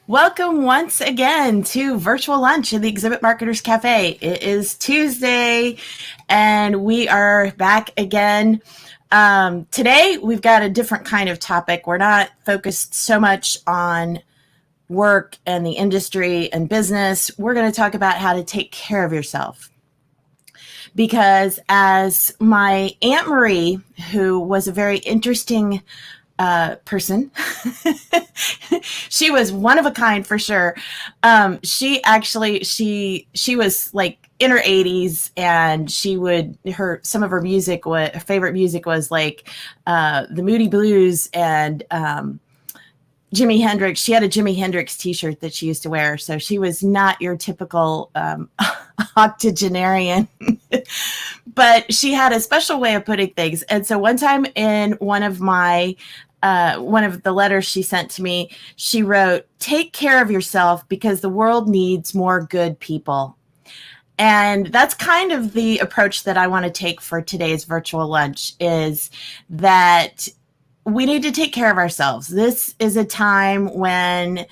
Welcome once again to Virtual Lunch in the Exhibit Marketers Cafe. It is Tuesday and we are back again. Today we've got a different kind of topic. We're not focused so much on work and the industry and business. We're going to talk about how to take care of yourself. Because as my Aunt Marie, who was a very interesting person. She was one of a kind for sure. She was like in her 80s, and some of her music was, her favorite music was like the Moody Blues and Jimi Hendrix. She had a Jimi Hendrix t-shirt that she used to wear. So she was not your typical octogenarian, but she had a special way of putting things. And so one time in one of the letters she sent to me, she wrote, "Take care of yourself because the world needs more good people." And that's kind of the approach that I want to take for today's virtual lunch, is that we need to take care of ourselves. This is a time when,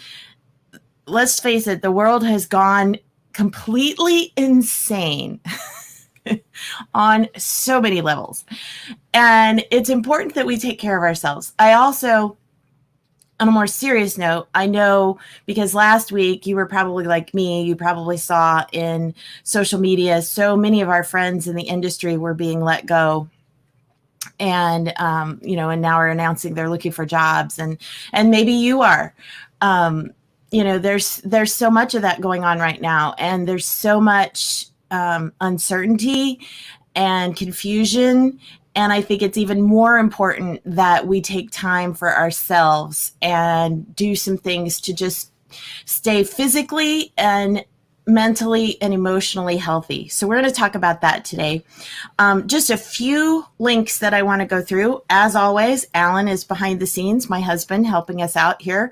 let's face it, the world has gone completely insane on so many levels. And it's important that we take care of ourselves. I also, on a more serious note, I know because last week you were probably like me, you probably saw in social media, so many of our friends in the industry were being let go. And, and now are announcing they're looking for jobs, and maybe you are. There's so much of that going on right now, and there's so much uncertainty and confusion. And I think it's even more important that we take time for ourselves and do some things to just stay physically and mentally and emotionally healthy. So we're going to talk about that today. Just a few links that I want to go through. As always, Alan is behind the scenes, my husband, helping us out here.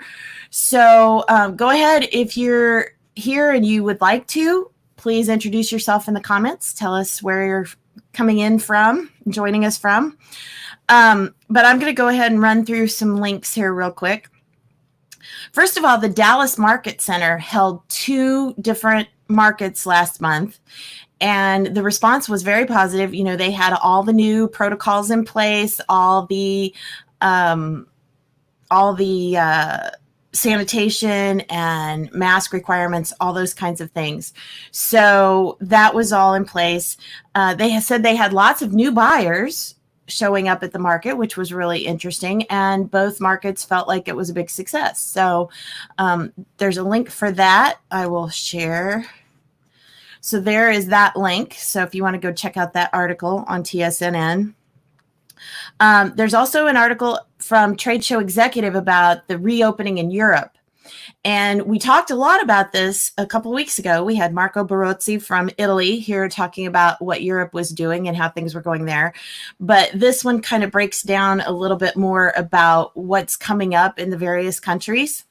So go ahead, if you're here and you would like to, please introduce yourself in the comments. Tell us where you're coming in from, joining us from. But I'm going to go ahead and run through some links here real quick. First of all, the Dallas Market Center held 2 different markets last month, and the response was very positive. You know, they had all the new protocols in place, all the sanitation and mask requirements, all those kinds of things. So that was all in place. They said they had lots of new buyers showing up at the market, which was really interesting. And both markets felt like it was a big success. So there's a link for that I will share. So there is that link. So if you want to go check out that article on TSNN. There's also an article from Trade Show Executive about the reopening in Europe. And we talked a lot about this a couple of weeks ago. We had Marco Barozzi from Italy here talking about what Europe was doing and how things were going there. But this one kind of breaks down a little bit more about what's coming up in the various countries.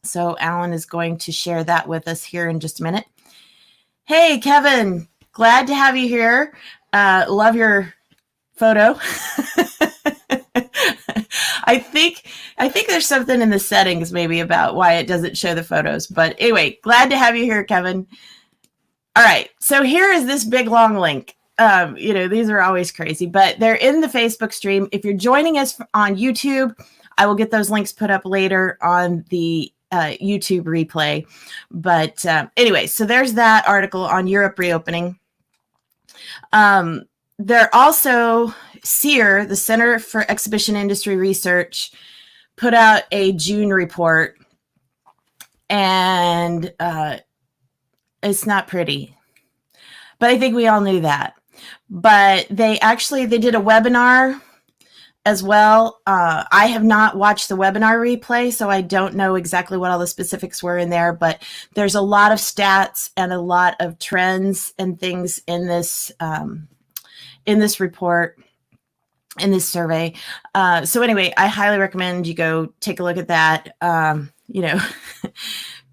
So Alan is going to share that with us here in just a minute. Hey, Kevin, glad to have you here. Love your photo. I think there's something in the settings maybe about why it doesn't show the photos. But anyway, glad to have you here, Kevin. All right. So here is this big long link. These are always crazy, but they're in the Facebook stream. If you're joining us on YouTube, I will get those links put up later on the YouTube replay. But anyway, so there's that article on Europe reopening. They're also, CEIR, the Center for Exhibition Industry Research, put out a June report, and it's not pretty. But I think we all knew that. But they did a webinar as well. I have not watched the webinar replay, so I don't know exactly what all the specifics were in there, but there's a lot of stats and a lot of trends and things in this report, in this survey. So anyway, I highly recommend you go take a look at that.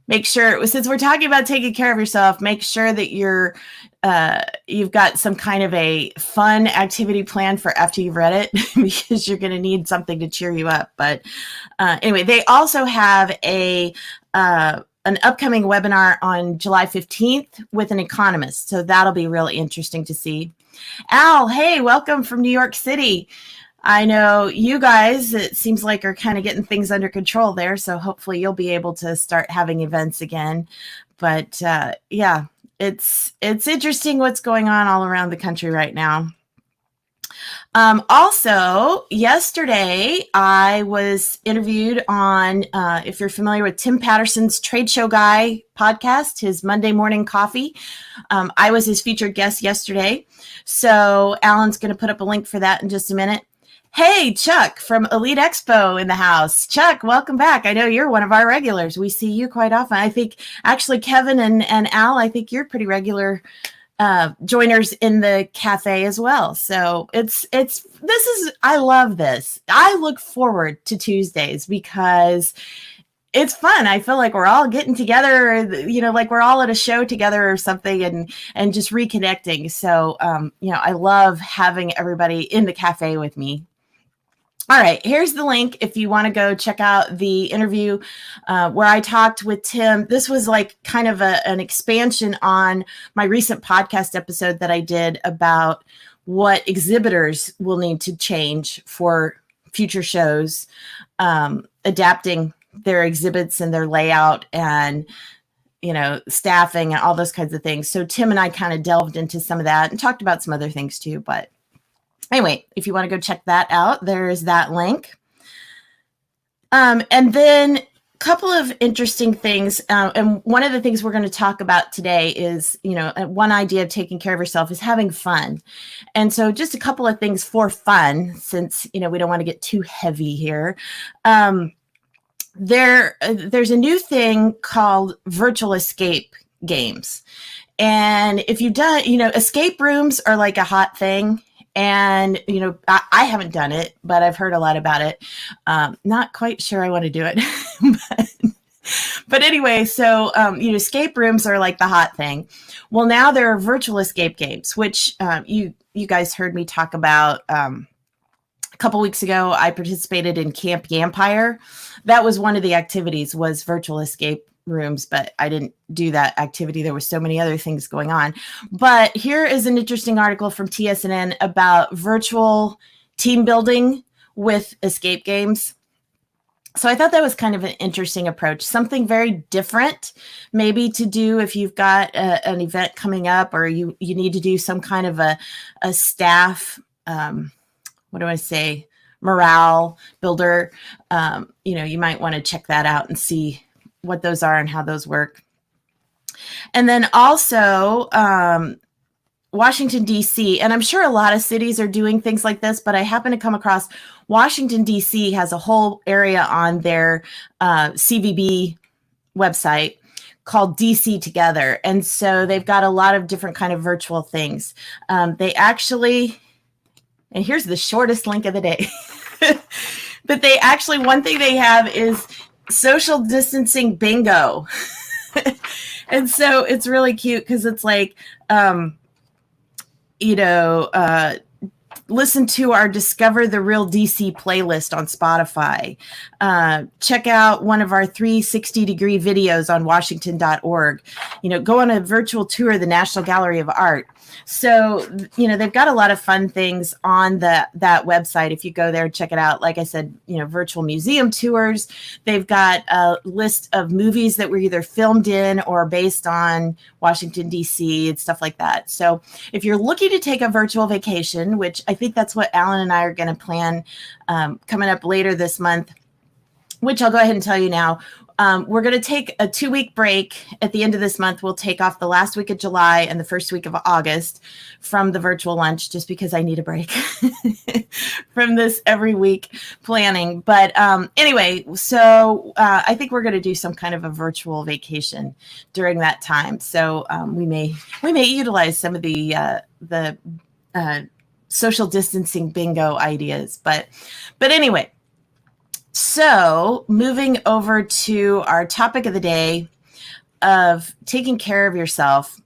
make sure, since we're talking about taking care of yourself, make sure that you've got some kind of a fun activity plan for after you've read it, because you're going to need something to cheer you up. But anyway, they also have an upcoming webinar on July 15th with an economist. So that'll be really interesting to see. Al, hey, welcome from New York City. I know you guys, it seems like, are kind of getting things under control there. So hopefully you'll be able to start having events again. But yeah, it's interesting what's going on all around the country right now. Also, yesterday I was interviewed on, if you're familiar with Tim Patterson's TradeshowGuy podcast, his Monday Morning Coffee. I was his featured guest yesterday. So Alan's going to put up a link for that in just a minute. Hey, Chuck from ELITEXPO in the house. Chuck, welcome back. I know you're one of our regulars. We see you quite often. I think actually Kevin and Al, I think you're pretty regular joiners in the cafe as well. So I love this. I look forward to Tuesdays because it's fun. I feel like we're all getting together, like we're all at a show together or something, and just reconnecting. So, I love having everybody in the cafe with me. All right, here's the link if you want to go check out the interview where I talked with Tim. This was like kind of an expansion on my recent podcast episode that I did about what exhibitors will need to change for future shows, adapting their exhibits and their layout and, staffing and all those kinds of things. So Tim and I kind of delved into some of that and talked about some other things too, but anyway, if you want to go check that out, there's that link. And then a couple of interesting things. And one of the things we're going to talk about today is, one idea of taking care of yourself is having fun. And so just a couple of things for fun, since, we don't want to get too heavy here. There's a new thing called virtual escape games. And if you've done, escape rooms are like a hot thing. And, I haven't done it, but I've heard a lot about it. Not quite sure I want to do it. but anyway, so, escape rooms are like the hot thing. Well, now there are virtual escape games, which you guys heard me talk about a couple weeks ago. I participated in Camp Yampire. That was one of the activities, was virtual escape rooms, but I didn't do that activity. There were so many other things going on. But here is an interesting article from TSNN about virtual team building with escape games. So I thought that was kind of an interesting approach, something very different maybe to do if you've got an event coming up, or you need to do some kind of a staff, morale builder. You might want to check that out and see what those are and how those work. And then also Washington, D.C., and I'm sure a lot of cities are doing things like this, but I happen to come across Washington, D.C. has a whole area on their CVB website called DCTogether. And so they've got a lot of different kind of virtual things. They actually, and here's the shortest link of the day, but they actually, one thing they have is social distancing bingo. And so it's really cute because it's like, listen to our Discover the Real DC playlist on Spotify. Check out one of our 360-degree videos on washington.org. Go on a virtual tour of the National Gallery of Art. So, they've got a lot of fun things on that website. If you go there, check it out. Like I said, virtual museum tours. They've got a list of movies that were either filmed in or based on Washington, D.C. and stuff like that. So if you're looking to take a virtual vacation, which I think that's what Alan and I are going to plan coming up later this month, which I'll go ahead and tell you now. We're going to take a 2-week break at the end of this month. We'll take off the last week of July and the first week of August from the virtual lunch, just because I need a break from this every week planning. But anyway, so I think we're going to do some kind of a virtual vacation during that time. So we may utilize some of the social distancing bingo ideas. But anyway. So moving over to our topic of the day, of taking care of yourself,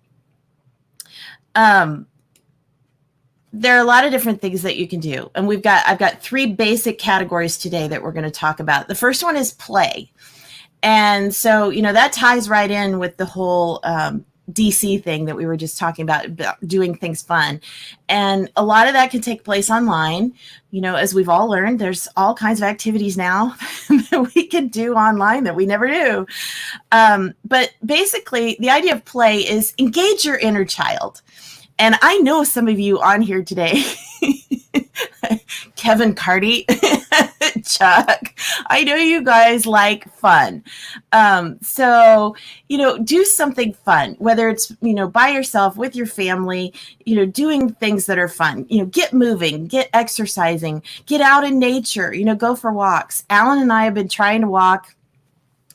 there are a lot of different things that you can do. And I've got 3 basic categories today that we're going to talk about. The first one is play. And so, that ties right in with the whole DC thing that we were just talking about doing things fun. And a lot of that can take place online. As we've all learned, there's all kinds of activities now that we can do online that we never do. But basically, the idea of play is engage your inner child. And I know some of you on here today, Kevin Carty, Chuck, I know you guys like fun. So, do something fun, whether it's, by yourself, with your family, doing things that are fun, get moving, get exercising, get out in nature, go for walks. Alan and I have been trying to walk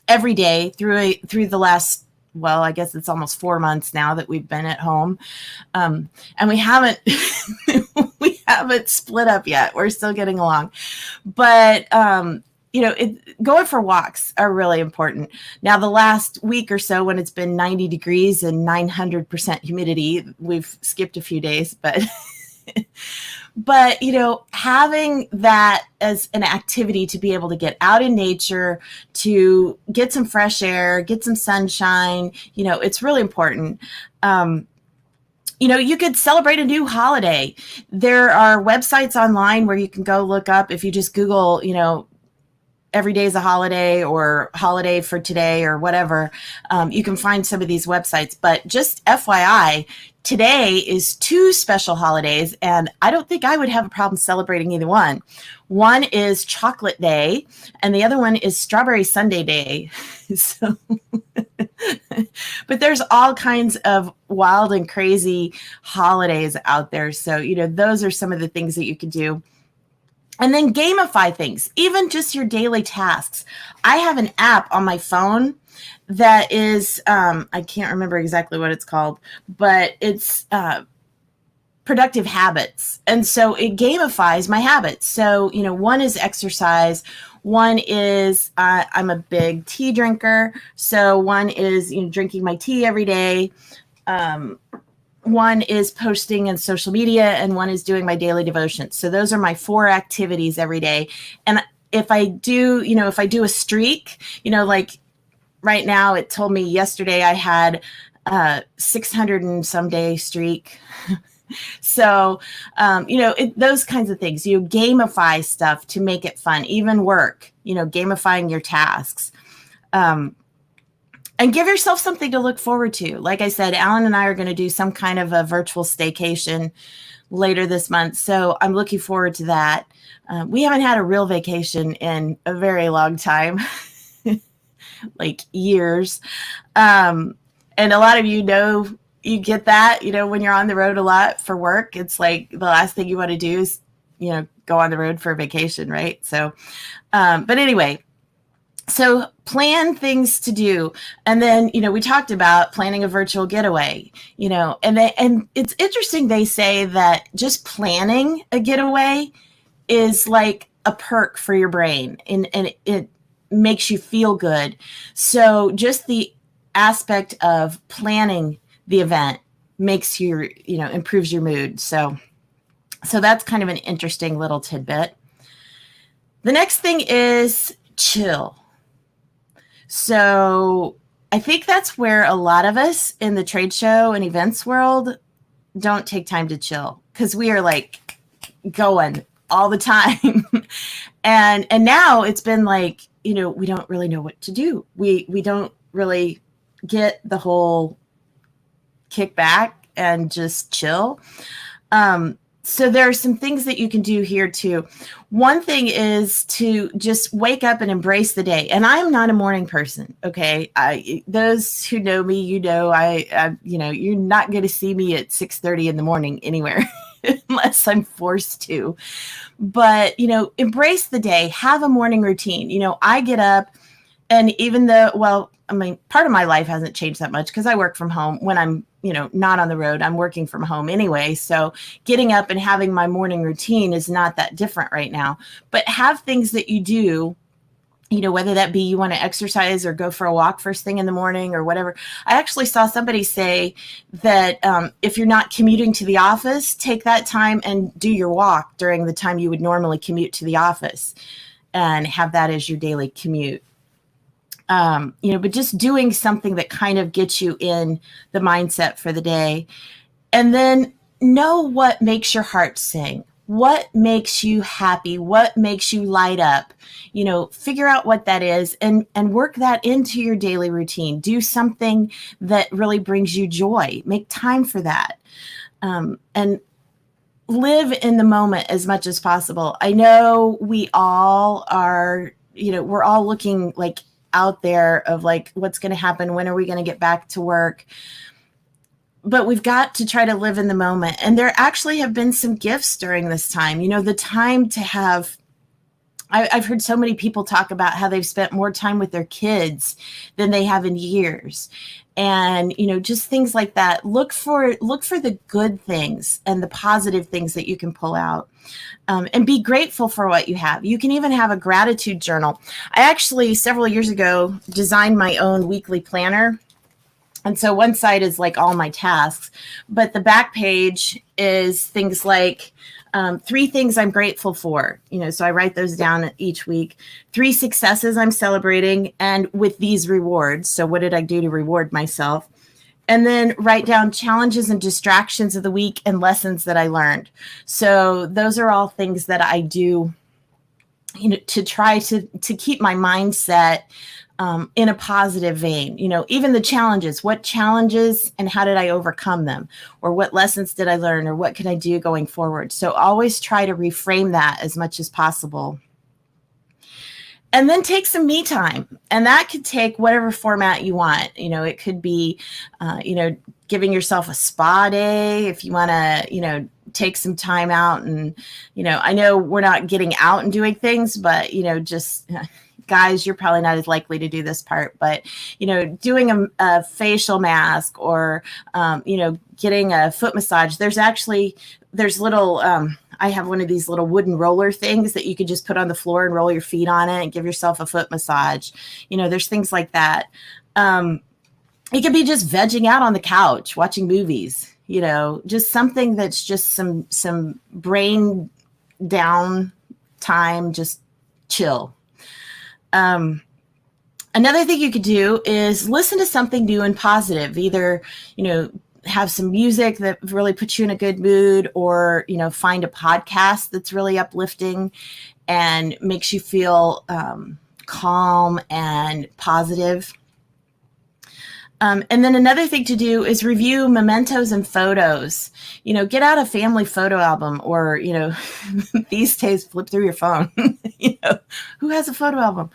every day through the last, well, I guess it's almost 4 months now that we've been at home. And we haven't, we haven't split up yet. We're still getting along, but, going for walks are really important. Now, the last week or so, when it's been 90 degrees and 900% humidity, we've skipped a few days, but having that as an activity to be able to get out in nature, to get some fresh air, get some sunshine, it's really important. You could celebrate a new holiday. There are websites online where you can go look up, if you just Google, every day is a holiday or holiday for today or whatever, you can find some of these websites. But just FYI, today is 2 special holidays, and I don't think I would have a problem celebrating either one. One is Chocolate Day, and the other one is Strawberry Sundae Day. So, but there's all kinds of wild and crazy holidays out there. So, those are some of the things that you can do. And then gamify things, even just your daily tasks. I have an app on my phone that is, I can't remember exactly what it's called, but it's productive habits. And so it gamifies my habits. So, one is exercise. One is I'm a big tea drinker. So one is, drinking my tea every day. One is posting in social media, and one is doing my daily devotions. So those are my 4 activities every day. And if I do, a streak, like right now, it told me yesterday I had 600 and some day streak. So, those kinds of things, you gamify stuff to make it fun, even work, gamifying your tasks. And give yourself something to look forward to. Like I said, Alan and I are going to do some kind of a virtual staycation later this month. So I'm looking forward to that. We haven't had a real vacation in a very long time, like years. And a lot of you get that, when you're on the road a lot for work, it's like the last thing you want to do is, go on the road for a vacation, right? So, but anyway, so plan things to do. And then, we talked about planning a virtual getaway, and it's interesting. They say that just planning a getaway is like a perk for your brain, and it makes you feel good. So just the aspect of planning the event makes you, improves your mood. So that's kind of an interesting little tidbit. The next thing is chill. So I think that's where a lot of us in the trade show and events world don't take time to chill, because we are like going all the time. and now it's been like, we don't really know what to do. We don't really get the whole kick back and just chill. So there are some things that you can do here too. One thing is to just wake up and embrace the day. And I am not a morning person. Okay. Those who know me, I you're not going to see me at 6:30 in the morning anywhere unless I'm forced to, but, embrace the day, have a morning routine. I get up, and even though, part of my life hasn't changed that much because I work from home when I'm, not on the road. I'm working from home anyway. So getting up and having my morning routine is not that different right now. But have things that you do whether that be you want to exercise or go for a walk first thing in the morning or whatever. I actually saw somebody say that if you're not commuting to the office, take that time and do your walk during the time you would normally commute to the office, and have that as your daily commute. But just doing something that kind of gets you in the mindset for the day. And then know what makes your heart sing. What makes you happy? What makes you light up? Figure out what that is and work that into your daily routine. Do something that really brings you joy. Make time for that. And live in the moment as much as possible. I know we all are, we're all looking like out there of like, what's going to happen? When are we going to get back to work? But we've got to try to live in the moment. And there actually have been some gifts during this time, the time to have, I've heard so many people talk about how they've spent more time with their kids than they have in years. And, just things like that. Look for the good things and the positive things that you can pull out. And be grateful for what you have. You can even have a gratitude journal. I actually, several years ago, designed my own weekly planner. And so one side is like all my tasks, but the back page is things like 3 things I'm grateful for. So I write those down each week. 3 successes I'm celebrating, and with these rewards. So what did I do to reward myself? And then write down challenges and distractions of the week and lessons that I learned. So those are all things that I do, to try to keep my mindset in a positive vein. Even the challenges, what challenges and how did I overcome them? Or what lessons did I learn? Or what can I do going forward? So always try to reframe that as much as possible. And then take some me time. And that could take whatever format you want. It could be, giving yourself a spa day if you want to, take some time out. And, I know we're not getting out and doing things, but, just guys, you're probably not as likely to do this part, but, doing a facial mask or, getting a foot massage. There's little, I have one of these little wooden roller things that you could just put on the floor and roll your feet on it and give yourself a foot massage. There's things like that. It could be just vegging out on the couch, watching movies, just something that's just some brain down time, just chill. Another thing you could do is listen to something new and positive, either, have some music that really puts you in a good mood, or, find a podcast that's really uplifting and makes you feel calm and positive. And then another thing to do is review mementos and photos. Get out a family photo album, or, these days flip through your phone. Who has a photo album?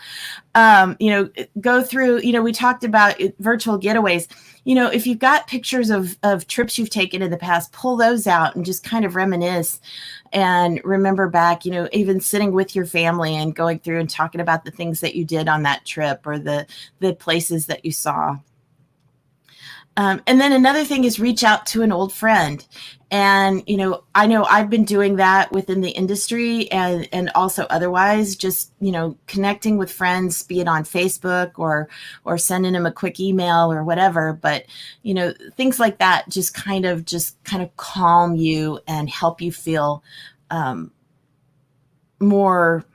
Go through, we talked about virtual getaways. If you've got pictures of trips you've taken in the past, pull those out and just kind of reminisce and remember back, even sitting with your family and going through and talking about the things that you did on that trip, or the places that you saw. And then another thing is reach out to an old friend. And, I know I've been doing that within the industry and also otherwise, just, connecting with friends, be it on Facebook or sending them a quick email or whatever. But, things like that just kind of calm you and help you feel more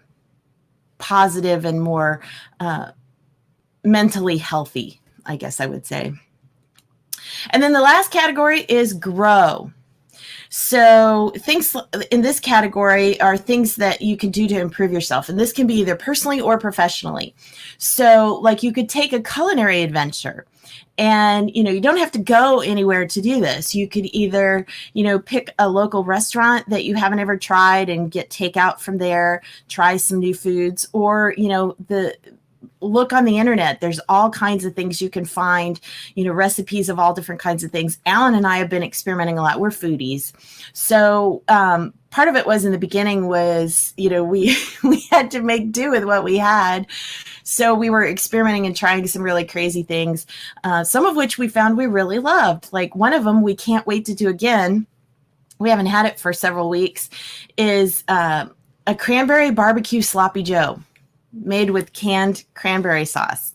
positive and more mentally healthy, I guess I would say. And then the last category is grow. So things in this category are things that you can do to improve yourself. And this can be either personally or professionally. So like you could take a culinary adventure, and, you don't have to go anywhere to do this. You could either, pick a local restaurant that you haven't ever tried and get takeout from there, try some new foods, or, look on the internet. There's all kinds of things you can find, recipes of all different kinds of things. Alan and I have been experimenting a lot. We're foodies. So part of it was in the beginning was, we had to make do with what we had. So we were experimenting and trying some really crazy things, some of which we found we really loved. Like one of them we can't wait to do again. We haven't had it for several weeks, is a cranberry barbecue sloppy joe. made with canned cranberry sauce.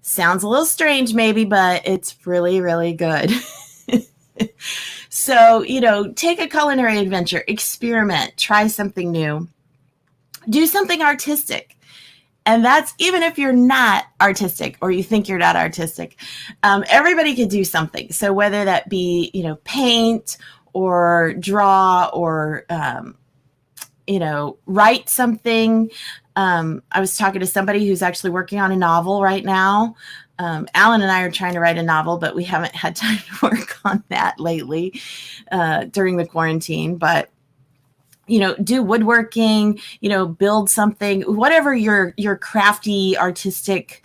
Sounds a little strange maybe, but it's really, really good. So, take a culinary adventure, experiment, try something new, do something artistic. And that's even if you're not artistic or you think you're not artistic, everybody could do something. So whether that be, paint or draw or, write something. I was talking to somebody who's actually working on a novel right now. Alan and I are trying to write a novel, but we haven't had time to work on that lately during the quarantine. But do woodworking, build something, whatever your crafty artistic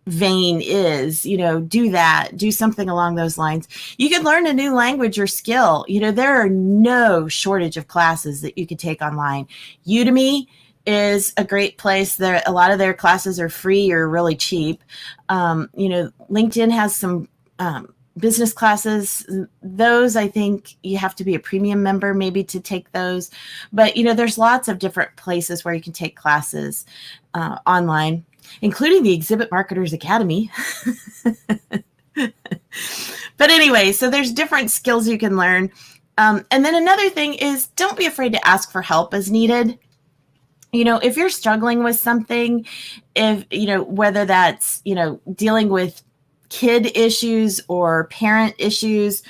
vein is, do that, do something along those lines. You could learn a new language or skill. There are no shortage of classes that you could take online. Udemy is a great place. There, a lot of their classes are free or really cheap. LinkedIn has some business classes. Those, I think you have to be a premium member maybe to take those. But, there's lots of different places where you can take classes online, including the Exhibit Marketers Academy. But anyway, so there's different skills you can learn. And then another thing is don't be afraid to ask for help as needed. If you're struggling with something, whether that's, dealing with kid issues or parent issues,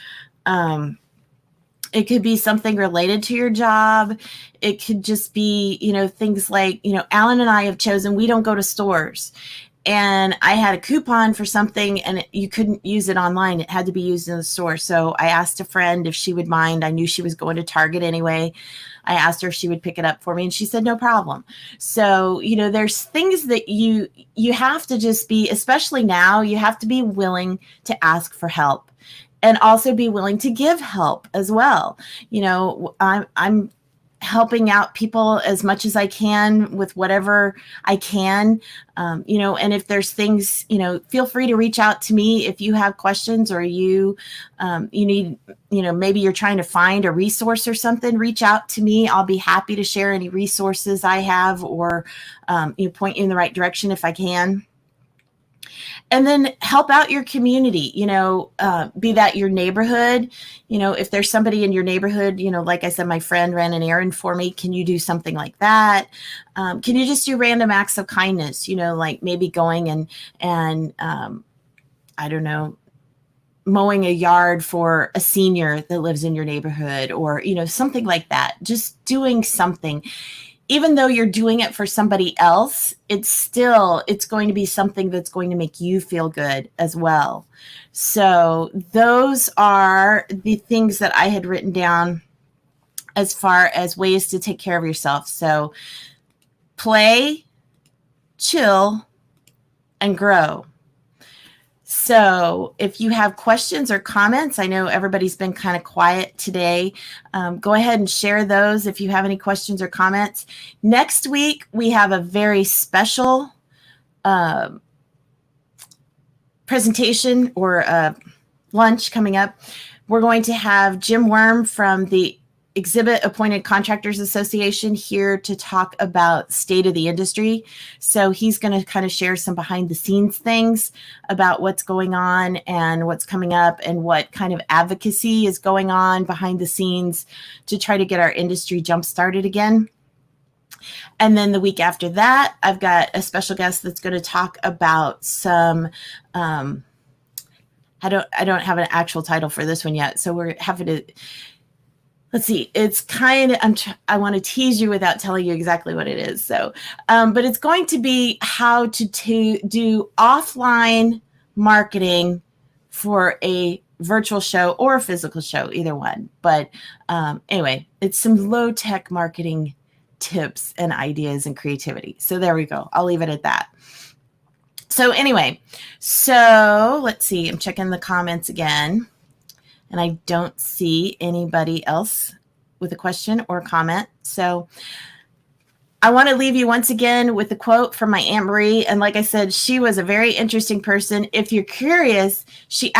it could be something related to your job. It could just be, things like, Alan and I have chosen, we don't go to stores. And I had a coupon for something and you couldn't use it online. It had to be used in the store. So I asked a friend if she would mind. I knew she was going to Target anyway. I asked her if she would pick it up for me and she said, no problem. So, there's things that you have to just be, especially now, you have to be willing to ask for help and also be willing to give help as well. I'm helping out people as much as I can with whatever I can, and if there's things, feel free to reach out to me if you have questions or you need, maybe you're trying to find a resource or something, reach out to me. I'll be happy to share any resources I have or, point you in the right direction if I can. And then help out your community, be that your neighborhood, if there's somebody in your neighborhood, like I said, my friend ran an errand for me. Can you do something like that? Can you just do random acts of kindness, like maybe going and I don't know, mowing a yard for a senior that lives in your neighborhood or, something like that, just doing something. Even though you're doing it for somebody else, it's going to be something that's going to make you feel good as well. So those are the things that I had written down as far as ways to take care of yourself. So play, chill, and grow. So if you have questions or comments, I know everybody's been kind of quiet today. Go ahead and share those if you have any questions or comments. Next week, we have a very special presentation or lunch coming up. We're going to have Jim Worm from the Exhibit Appointed Contractors Association here to talk about state of the industry. So he's going to kind of share some behind the scenes things about what's going on and what's coming up and what kind of advocacy is going on behind the scenes to try to get our industry jump started again. And then the week after that, I've got a special guest that's going to talk about some, I don't have an actual title for this one yet. So we're having to, let's see, it's kind of, I want to tease you without telling you exactly what it is. So, but it's going to be how to do offline marketing for a virtual show or a physical show, either one. But anyway, it's some low tech marketing tips and ideas and creativity. So there we go. I'll leave it at that. So anyway, so let's see, I'm checking the comments again. And I don't see anybody else with a question or comment. So I want to leave you once again with a quote from my Aunt Marie. And like I said, she was a very interesting person. If you're curious, she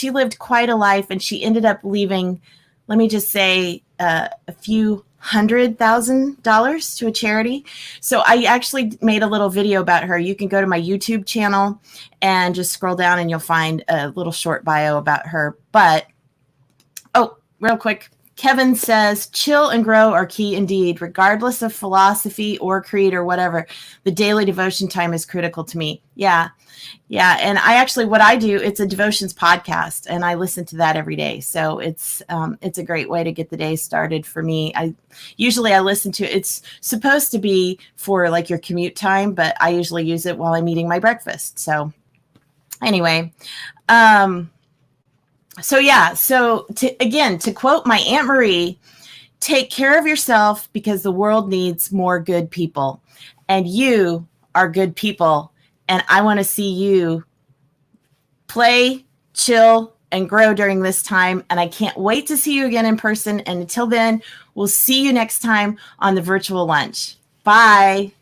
lived quite a life and she ended up leaving, let me just say, a few $100,000 to a charity. So I actually made a little video about her. You can go to my YouTube channel and just scroll down and you'll find a little short bio about her. But, oh, real quick. Kevin says, chill and grow are key indeed, regardless of philosophy or creed or whatever. The daily devotion time is critical to me. Yeah. Yeah. And I actually, what I do, it's a devotions podcast and I listen to that every day. So it's a great way to get the day started for me. I listen to, it's supposed to be for like your commute time, but I usually use it while I'm eating my breakfast. So anyway, to quote my Aunt Marie, take care of yourself because the world needs more good people. And you are good people. And I want to see you play, chill, and grow during this time. And I can't wait to see you again in person. And until then, we'll see you next time on the virtual lunch. Bye.